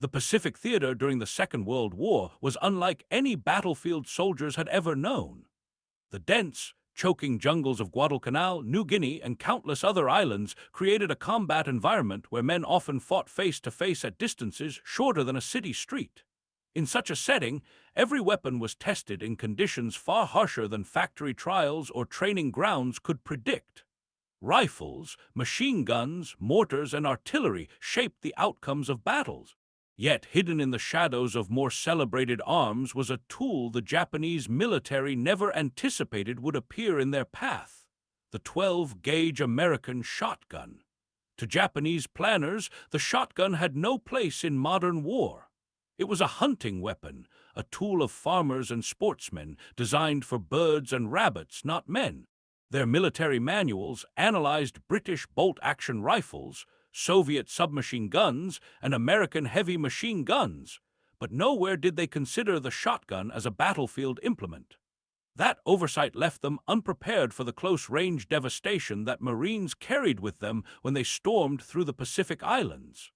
The Pacific theater during the Second World War was unlike any battlefield soldiers had ever known. The dense, choking jungles of Guadalcanal, New Guinea, and countless other islands created a combat environment where men often fought face to face at distances shorter than a city street. In such a setting, every weapon was tested in conditions far harsher than factory trials or training grounds could predict. Rifles, machine guns, mortars, and artillery shaped the outcomes of battles. Yet, hidden in the shadows of more celebrated arms was a tool the Japanese military never anticipated would appear in their path: the 12-gauge American shotgun. To Japanese planners, the shotgun had no place in modern war. It was a hunting weapon, a tool of farmers and sportsmen, designed for birds and rabbits, not men. Their military manuals analyzed British bolt-action rifles, Soviet submachine guns, and American heavy machine guns, but nowhere did they consider the shotgun as a battlefield implement. That oversight left them unprepared for the close-range devastation that Marines carried with them when they stormed through the Pacific Islands.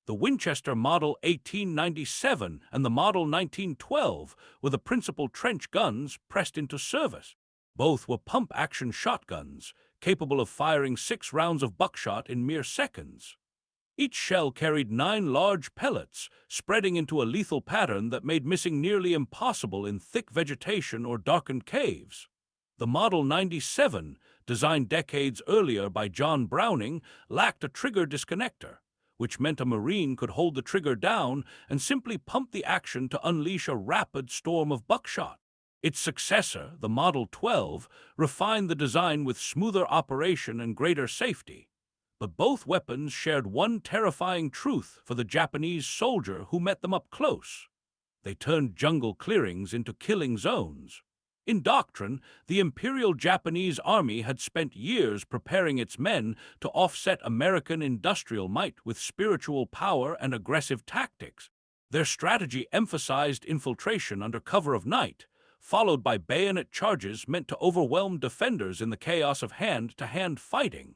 The Winchester Model 1897 and the Model 1912 were the principal trench guns pressed into service. Both were pump-action shotguns, capable of firing 6 rounds of buckshot in mere seconds. Each shell carried 9 large pellets, spreading into a lethal pattern that made missing nearly impossible in thick vegetation or darkened caves. The Model 97, designed decades earlier by John Browning, lacked a trigger disconnector, which meant a Marine could hold the trigger down and simply pump the action to unleash a rapid storm of buckshot. Its successor, the Model 12, refined the design with smoother operation and greater safety. But both weapons shared one terrifying truth for the Japanese soldier who met them up close: they turned jungle clearings into killing zones. In doctrine, the Imperial Japanese Army had spent years preparing its men to offset American industrial might with spiritual power and aggressive tactics. Their strategy emphasized infiltration under cover of night, followed by bayonet charges meant to overwhelm defenders in the chaos of hand-to-hand fighting.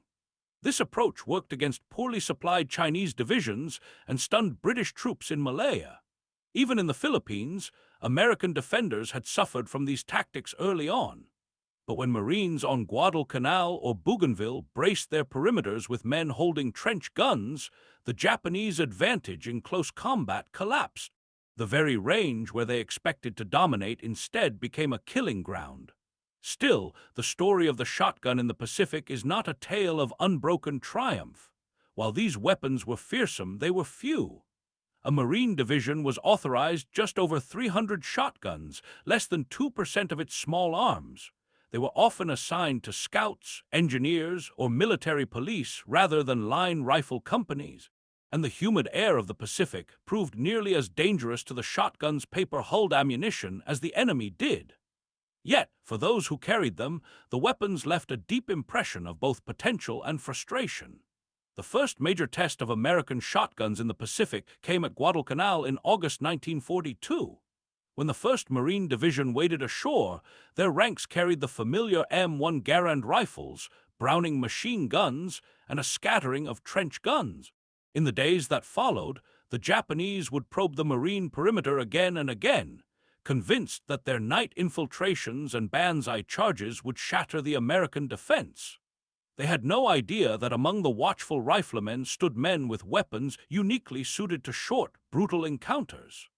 This approach worked against poorly supplied Chinese divisions and stunned British troops in Malaya. Even in the Philippines, American defenders had suffered from these tactics early on. But when Marines on Guadalcanal or Bougainville braced their perimeters with men holding trench guns, the Japanese advantage in close combat collapsed. The very range where they expected to dominate instead became a killing ground. Still, the story of the shotgun in the Pacific is not a tale of unbroken triumph. While these weapons were fearsome, they were few. A Marine division was authorized just over 300 shotguns, less than 2% of its small arms. They were often assigned to scouts, engineers, or military police rather than line rifle companies. And the humid air of the Pacific proved nearly as dangerous to the shotgun's paper-hulled ammunition as the enemy did. Yet, for those who carried them, the weapons left a deep impression of both potential and frustration. The first major test of American shotguns in the Pacific came at Guadalcanal in August 1942. When the 1st Marine Division waded ashore, their ranks carried the familiar M1 Garand rifles, Browning machine guns, and a scattering of trench guns. In the days that followed, the Japanese would probe the Marine perimeter again and again, convinced that their night infiltrations and banzai charges would shatter the American defense. They had no idea that among the watchful riflemen stood men with weapons uniquely suited to short, brutal encounters.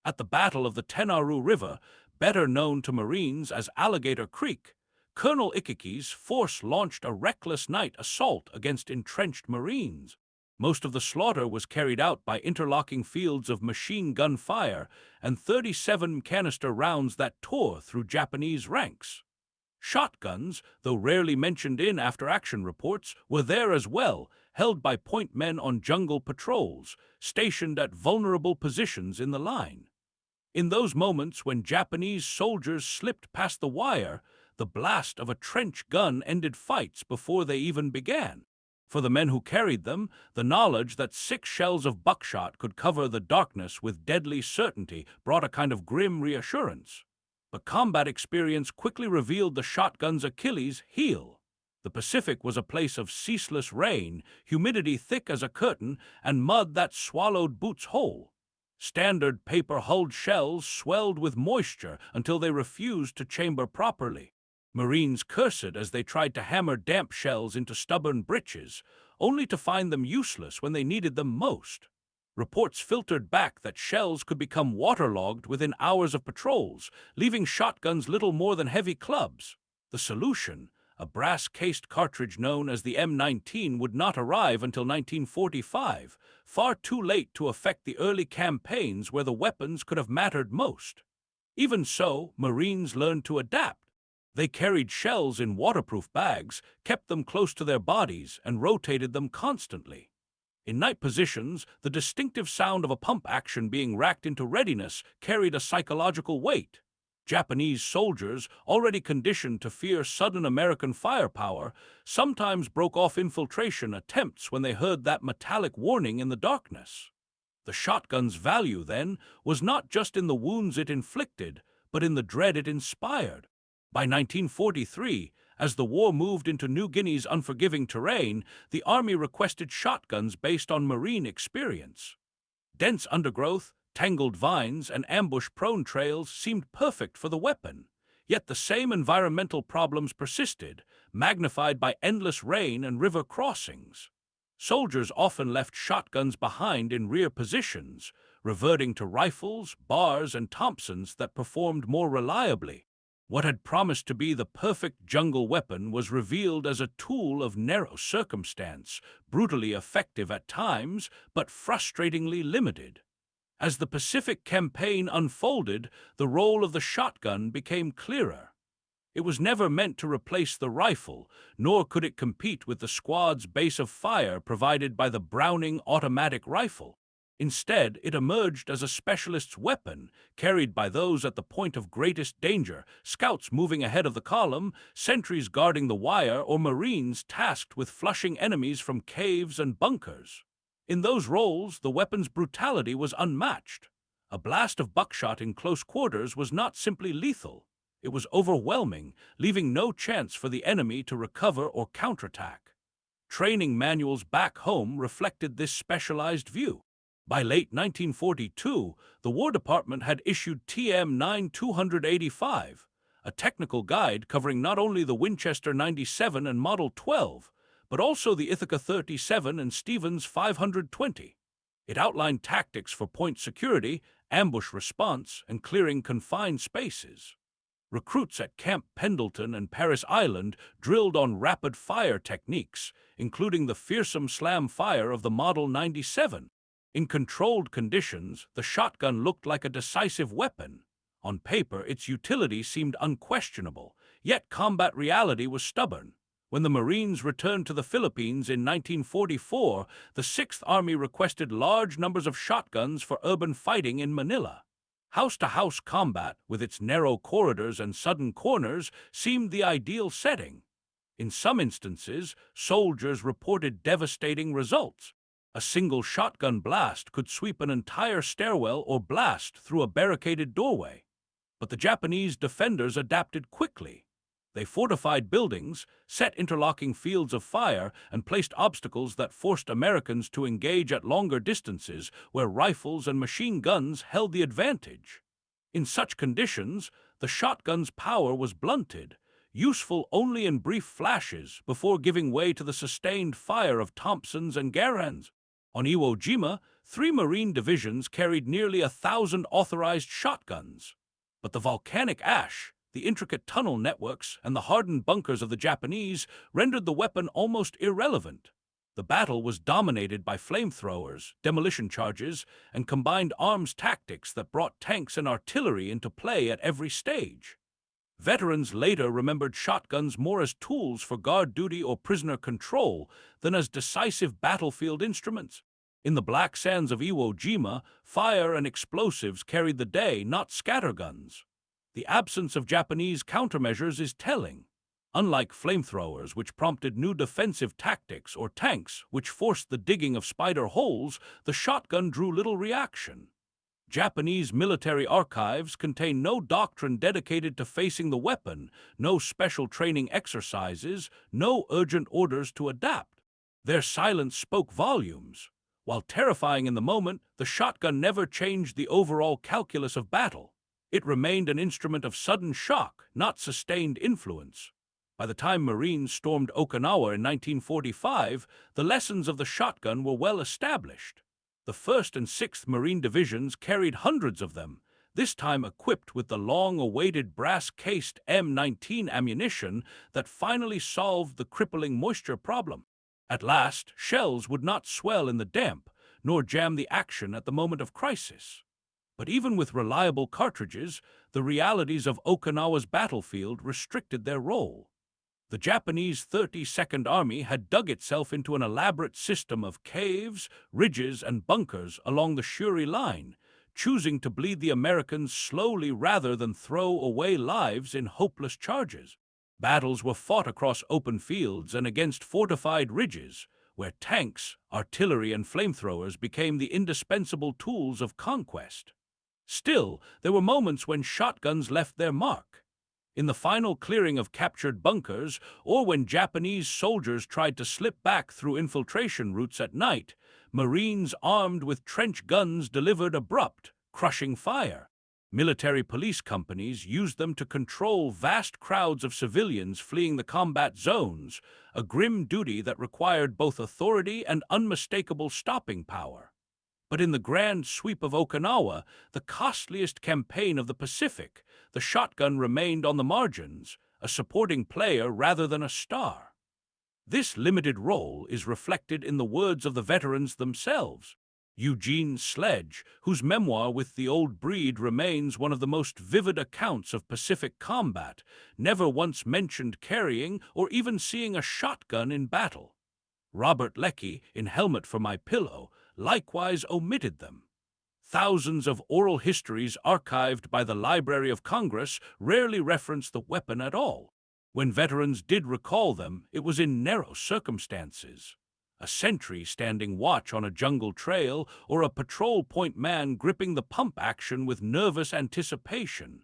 At the Battle of the Tenaru River, better known to Marines as Alligator Creek, Colonel Ikeki's force launched a reckless night assault against entrenched Marines. Most of the slaughter was carried out by interlocking fields of machine gun fire and 37 canister rounds that tore through Japanese ranks. Shotguns, though rarely mentioned in after-action reports, were there as well, held by point men on jungle patrols, stationed at vulnerable positions in the line. In those moments when Japanese soldiers slipped past the wire, the blast of a trench gun ended fights before they even began. For the men who carried them, the knowledge that 6 shells of buckshot could cover the darkness with deadly certainty brought a kind of grim reassurance. But combat experience quickly revealed the shotgun's Achilles heel. The Pacific was a place of ceaseless rain, humidity thick as a curtain, and mud that swallowed boots whole. Standard paper-hulled shells swelled with moisture until they refused to chamber properly. Marines cursed as they tried to hammer damp shells into stubborn breeches, only to find them useless when they needed them most. Reports filtered back that shells could become waterlogged within hours of patrols, leaving shotguns little more than heavy clubs. The solution, a brass-cased cartridge known as the M19, would not arrive until 1945, far too late to affect the early campaigns where the weapons could have mattered most. Even so, Marines learned to adapt. They carried shells in waterproof bags, kept them close to their bodies, and rotated them constantly. In night positions, the distinctive sound of a pump action being racked into readiness carried a psychological weight. Japanese soldiers, already conditioned to fear sudden American firepower, sometimes broke off infiltration attempts when they heard that metallic warning in the darkness. The shotgun's value, then, was not just in the wounds it inflicted, but in the dread it inspired. By 1943, as the war moved into New Guinea's unforgiving terrain, the Army requested shotguns based on Marine experience. Dense undergrowth, tangled vines, and ambush-prone trails seemed perfect for the weapon, yet the same environmental problems persisted, magnified by endless rain and river crossings. Soldiers often left shotguns behind in rear positions, reverting to rifles, bars, and Thompsons that performed more reliably. What had promised to be the perfect jungle weapon was revealed as a tool of narrow circumstance, brutally effective at times, but frustratingly limited. As the Pacific Campaign unfolded, the role of the shotgun became clearer. It was never meant to replace the rifle, nor could it compete with the squad's base of fire provided by the Browning automatic rifle. Instead, it emerged as a specialist's weapon, carried by those at the point of greatest danger, scouts moving ahead of the column, sentries guarding the wire, or Marines tasked with flushing enemies from caves and bunkers. In those roles, the weapon's brutality was unmatched. A blast of buckshot in close quarters was not simply lethal. It was overwhelming, leaving no chance for the enemy to recover or counterattack. Training manuals back home reflected this specialized view. By late 1942, the War Department had issued TM-9 285, a technical guide covering not only the Winchester 97 and Model 12, but also the Ithaca 37 and Stevens 520. It outlined tactics for point security, ambush response, and clearing confined spaces. Recruits at Camp Pendleton and Paris Island drilled on rapid-fire techniques, including the fearsome slam fire of the Model 97. In controlled conditions, the shotgun looked like a decisive weapon. On paper, its utility seemed unquestionable, yet combat reality was stubborn. When the Marines returned to the Philippines in 1944, the Sixth Army requested large numbers of shotguns for urban fighting in Manila. House-to-house combat, with its narrow corridors and sudden corners, seemed the ideal setting. In some instances, soldiers reported devastating results. A single shotgun blast could sweep an entire stairwell or blast through a barricaded doorway. But the Japanese defenders adapted quickly. They fortified buildings, set interlocking fields of fire, and placed obstacles that forced Americans to engage at longer distances where rifles and machine guns held the advantage. In such conditions, the shotgun's power was blunted, useful only in brief flashes before giving way to the sustained fire of Thompsons and Garands. On Iwo Jima, 3 Marine divisions carried nearly 1,000 authorized shotguns. But the volcanic ash, the intricate tunnel networks, and the hardened bunkers of the Japanese rendered the weapon almost irrelevant. The battle was dominated by flamethrowers, demolition charges, and combined arms tactics that brought tanks and artillery into play at every stage. Veterans later remembered shotguns more as tools for guard duty or prisoner control than as decisive battlefield instruments. In the black sands of Iwo Jima, fire and explosives carried the day, not scatterguns. The absence of Japanese countermeasures is telling. Unlike flamethrowers, which prompted new defensive tactics, or tanks, which forced the digging of spider holes, the shotgun drew little reaction. Japanese military archives contain no doctrine dedicated to facing the weapon, no special training exercises, no urgent orders to adapt. Their silence spoke volumes. While terrifying in the moment, the shotgun never changed the overall calculus of battle. It remained an instrument of sudden shock, not sustained influence. By the time Marines stormed Okinawa in 1945, the lessons of the shotgun were well established. The 1st and 6th Marine Divisions carried hundreds of them, this time equipped with the long-awaited brass-cased M19 ammunition that finally solved the crippling moisture problem. At last, shells would not swell in the damp, nor jam the action at the moment of crisis. But even with reliable cartridges, the realities of Okinawa's battlefield restricted their role. The Japanese 32nd Army had dug itself into an elaborate system of caves, ridges, and bunkers along the Shuri Line, choosing to bleed the Americans slowly rather than throw away lives in hopeless charges. Battles were fought across open fields and against fortified ridges, where tanks, artillery, and flamethrowers became the indispensable tools of conquest. Still, there were moments when shotguns left their mark. In the final clearing of captured bunkers, or when Japanese soldiers tried to slip back through infiltration routes at night, Marines armed with trench guns delivered abrupt, crushing fire. Military police companies used them to control vast crowds of civilians fleeing the combat zones, a grim duty that required both authority and unmistakable stopping power. But in the grand sweep of Okinawa, the costliest campaign of the Pacific, the shotgun remained on the margins, a supporting player rather than a star. This limited role is reflected in the words of the veterans themselves. Eugene Sledge, whose memoir With the Old Breed remains one of the most vivid accounts of Pacific combat, never once mentioned carrying or even seeing a shotgun in battle. Robert Leckie, in Helmet for My Pillow, likewise omitted them. Thousands of oral histories archived by the Library of Congress rarely reference the weapon at all. When veterans did recall them, it was in narrow circumstances. A sentry standing watch on a jungle trail, or a patrol point man gripping the pump action with nervous anticipation.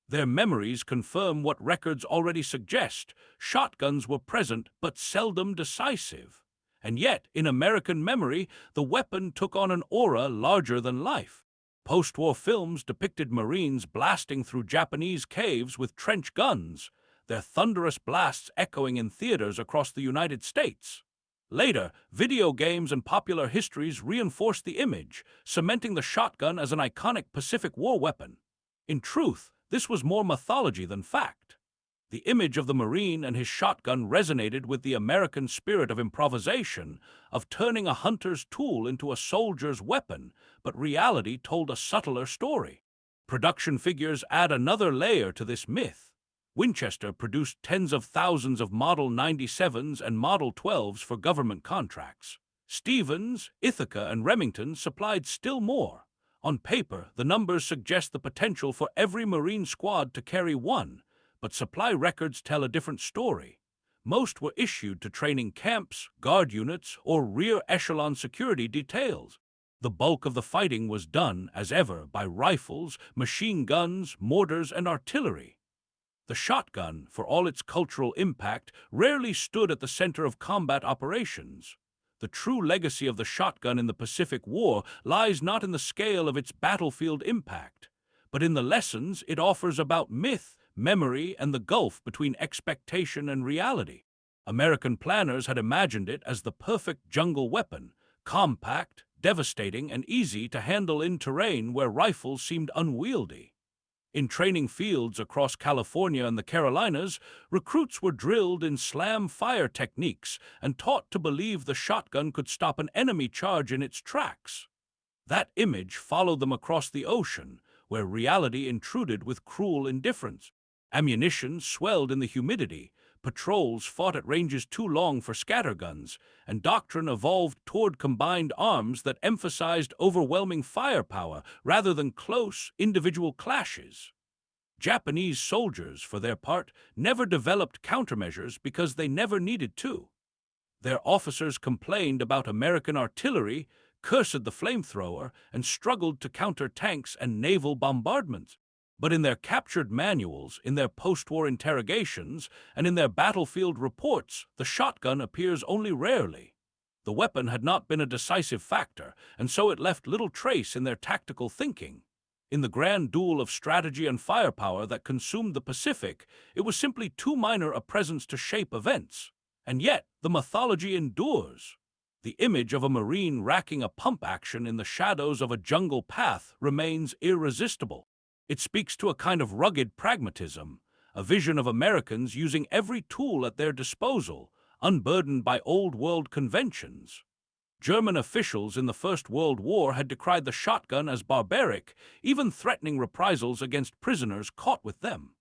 Their memories confirm what records already suggest: shotguns were present but seldom decisive. And yet, in American memory, the weapon took on an aura larger than life. Post-war films depicted Marines blasting through Japanese caves with trench guns, their thunderous blasts echoing in theaters across the United States. Later, video games and popular histories reinforced the image, cementing the shotgun as an iconic Pacific War weapon. In truth, this was more mythology than fact. The image of the Marine and his shotgun resonated with the American spirit of improvisation, of turning a hunter's tool into a soldier's weapon, but reality told a subtler story. Production figures add another layer to this myth. Winchester produced tens of thousands of Model 97s and Model 12s for government contracts. Stevens, Ithaca, and Remington supplied still more. On paper, the numbers suggest the potential for every Marine squad to carry one, but supply records tell a different story. Most were issued to training camps, guard units, or rear echelon security details. The bulk of the fighting was done, as ever, by rifles, machine guns, mortars, and artillery. The shotgun, for all its cultural impact, rarely stood at the center of combat operations. The true legacy of the shotgun in the Pacific War lies not in the scale of its battlefield impact, but in the lessons it offers about myth, memory, and the gulf between expectation and reality. American planners had imagined it as the perfect jungle weapon, compact, devastating, and easy to handle in terrain where rifles seemed unwieldy. In training fields across California and the Carolinas, recruits were drilled in slam fire techniques and taught to believe the shotgun could stop an enemy charge in its tracks. That image followed them across the ocean, where reality intruded with cruel indifference. Ammunition swelled in the humidity, patrols fought at ranges too long for scatterguns, and doctrine evolved toward combined arms that emphasized overwhelming firepower rather than close, individual clashes. Japanese soldiers, for their part, never developed countermeasures because they never needed to. Their officers complained about American artillery, cursed the flamethrower, and struggled to counter tanks and naval bombardments. But in their captured manuals, in their post-war interrogations, and in their battlefield reports, the shotgun appears only rarely. The weapon had not been a decisive factor, and so it left little trace in their tactical thinking. In the grand duel of strategy and firepower that consumed the Pacific, it was simply too minor a presence to shape events. And yet, the mythology endures. The image of a Marine racking a pump action in the shadows of a jungle path remains irresistible. It speaks to a kind of rugged pragmatism, a vision of Americans using every tool at their disposal, unburdened by old-world conventions. German officials in the First World War had decried the shotgun as barbaric, even threatening reprisals against prisoners caught with them.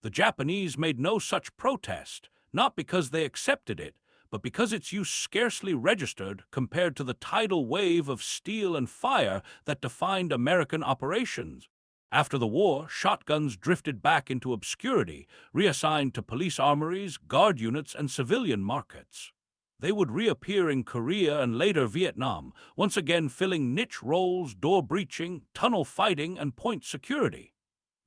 The Japanese made no such protest, not because they accepted it, but because its use scarcely registered compared to the tidal wave of steel and fire that defined American operations. After the war, shotguns drifted back into obscurity, reassigned to police armories, guard units, and civilian markets. They would reappear in Korea and later Vietnam, once again filling niche roles, door breaching, tunnel fighting, and point security.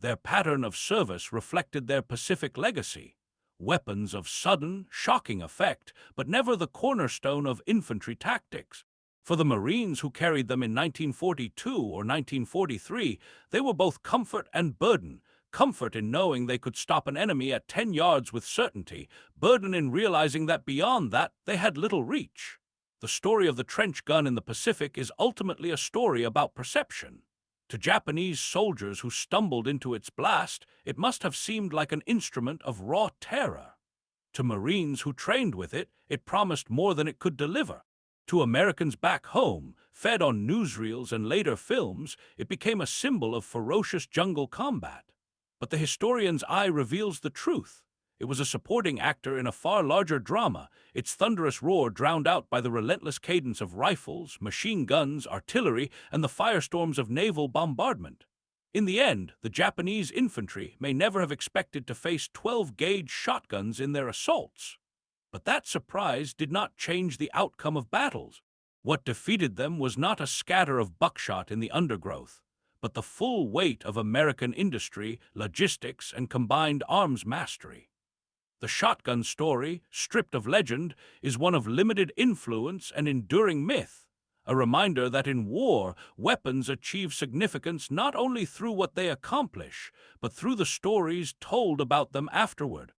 Their pattern of service reflected their Pacific legacy. Weapons of sudden, shocking effect, but never the cornerstone of infantry tactics. For the Marines who carried them in 1942 or 1943, they were both comfort and burden. Comfort in knowing they could stop an enemy at 10 yards with certainty, burden in realizing that beyond that they had little reach. The story of the trench gun in the Pacific is ultimately a story about perception. To Japanese soldiers who stumbled into its blast, it must have seemed like an instrument of raw terror. To Marines who trained with it, it promised more than it could deliver. To Americans back home, fed on newsreels and later films, it became a symbol of ferocious jungle combat. But the historian's eye reveals the truth. It was a supporting actor in a far larger drama, its thunderous roar drowned out by the relentless cadence of rifles, machine guns, artillery, and the firestorms of naval bombardment. In the end, the Japanese infantry may never have expected to face 12-gauge shotguns in their assaults. But that surprise did not change the outcome of battles. What defeated them was not a scatter of buckshot in the undergrowth, but the full weight of American industry, logistics, and combined arms mastery. The shotgun story, stripped of legend, is one of limited influence and enduring myth, a reminder that in war, weapons achieve significance not only through what they accomplish, but through the stories told about them afterward.